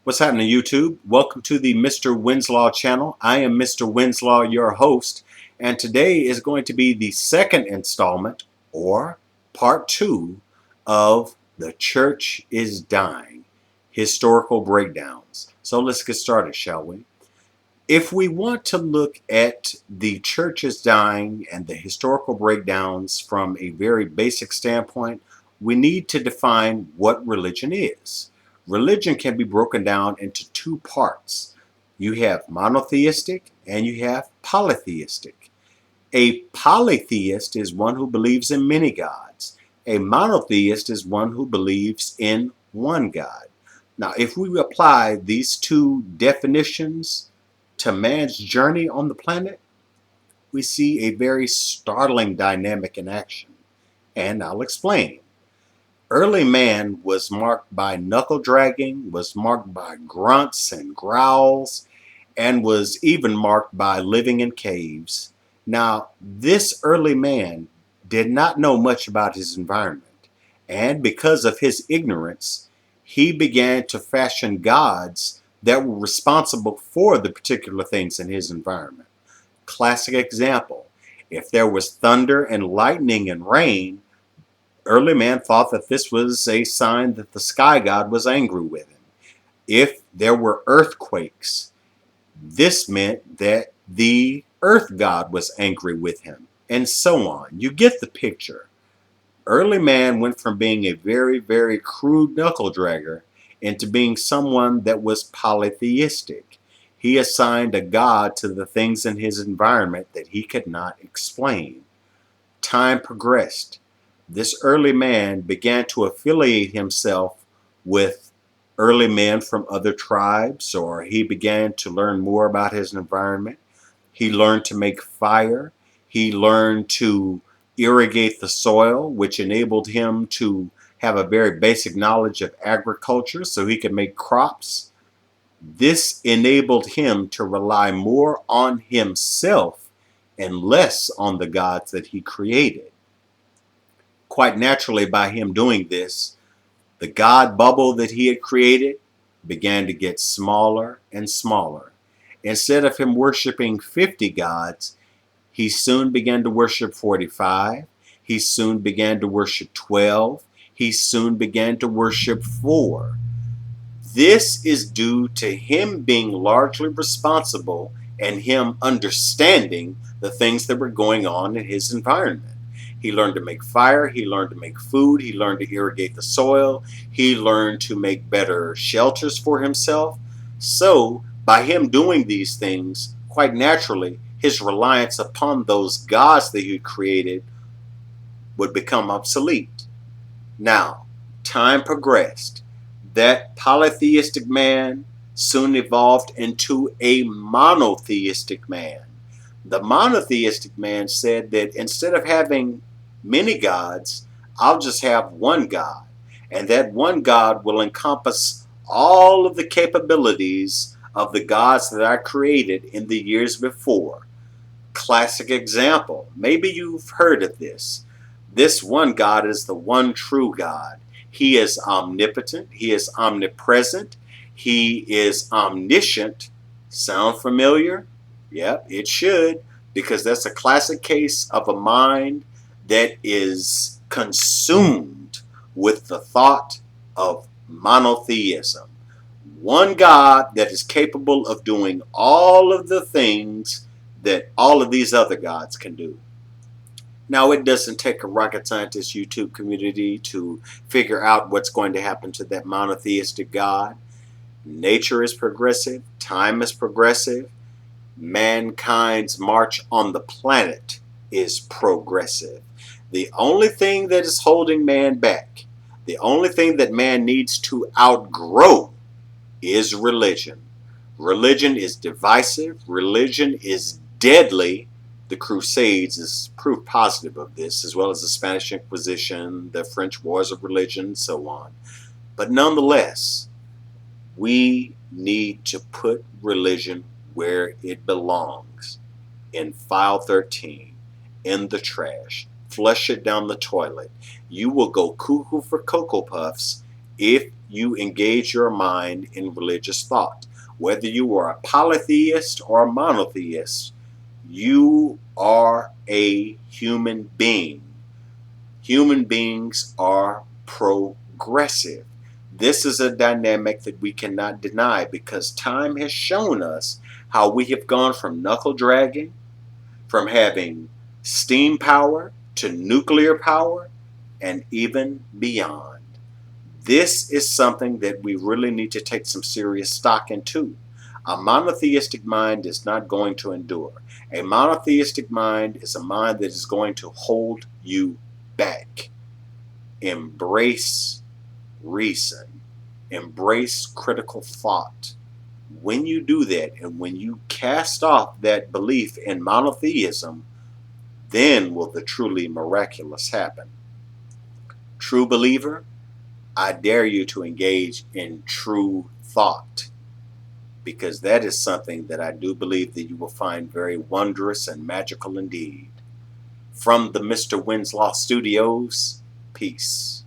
What's happening, YouTube? Welcome to the Mr. Winslow channel. I am Mr. Winslow, your host, and today is going to be the second installment, or part 2, of The Church is Dying, Historical Breakdowns. So let's get started, shall we? If we want to look at The Church is Dying and the historical breakdowns from a very basic standpoint, we need to define what religion is. Religion can be broken down into two parts. You have monotheistic and you have polytheistic. A polytheist is one who believes in many gods. A monotheist is one who believes in one God. Now, if we apply these two definitions to man's journey on the planet, we see a very startling dynamic in action. And I'll explain. Early man was marked by knuckle dragging, was marked by grunts and growls, and was even marked by living in caves. Now, this early man did not know much about his environment, and because of his ignorance, he began to fashion gods that were responsible for the particular things in his environment. Classic example, if there was thunder and lightning and rain, early man thought that this was a sign that the sky god was angry with him. If there were earthquakes, this meant that the earth god was angry with him, and so on. You get the picture. Early man went from being a very, very crude knuckle dragger into being someone that was polytheistic. He assigned a god to the things in his environment that he could not explain. Time progressed. This early man began to affiliate himself with early men from other tribes, or he began to learn more about his environment. He learned to make fire. He learned to irrigate the soil, which enabled him to have a very basic knowledge of agriculture so he could make crops. This enabled him to rely more on himself and less on the gods that he created. Quite naturally, by him doing this, the God bubble that he had created began to get smaller and smaller. Instead of him worshiping 50 gods, he soon began to worship 45. He soon began to worship 12. He soon began to worship 4. This is due to him being largely responsible and him understanding the things that were going on in his environment. He learned to make fire, he learned to make food, he learned to irrigate the soil, he learned to make better shelters for himself. So, by him doing these things, quite naturally, his reliance upon those gods that he created would become obsolete. Now, time progressed. That polytheistic man soon evolved into a monotheistic man. The monotheistic man said that instead of having many gods, I'll just have one God. And that one God will encompass all of the capabilities of the gods that I created in the years before. Classic example. Maybe you've heard of this. This one God is the one true God. He is omnipotent. He is omnipresent. He is omniscient. Sound familiar? Yep, it should, because that's a classic case of a mind that is consumed with the thought of monotheism. One God that is capable of doing all of the things that all of these other gods can do. Now, it doesn't take a rocket scientist YouTube community to figure out what's going to happen to that monotheistic God. Nature is progressive. Time is progressive. Mankind's march on the planet is progressive. The only thing that is holding man back, the only thing that man needs to outgrow is religion. Religion is divisive. Religion is deadly. The Crusades is proof positive of this, as well as the Spanish Inquisition, the French Wars of Religion, and so on. But nonetheless, we need to put religion where it belongs, in file 13, in the trash. Flush it down the toilet. You will go cuckoo for Cocoa Puffs if you engage your mind in religious thought. Whether you are a polytheist or a monotheist, you are a human being. Human beings are progressive. This is a dynamic that we cannot deny because time has shown us how we have gone from knuckle dragging, from having steam power to nuclear power, and even beyond. This is something that we really need to take some serious stock into. A monotheistic mind is not going to endure. A monotheistic mind is a mind that is going to hold you back. Embrace reason. Embrace critical thought. When you do that, and when you cast off that belief in monotheism, then will the truly miraculous happen. True believer, I dare you to engage in true thought, because that is something that I do believe that you will find very wondrous and magical indeed. From the Mr. Winslow Studios, peace.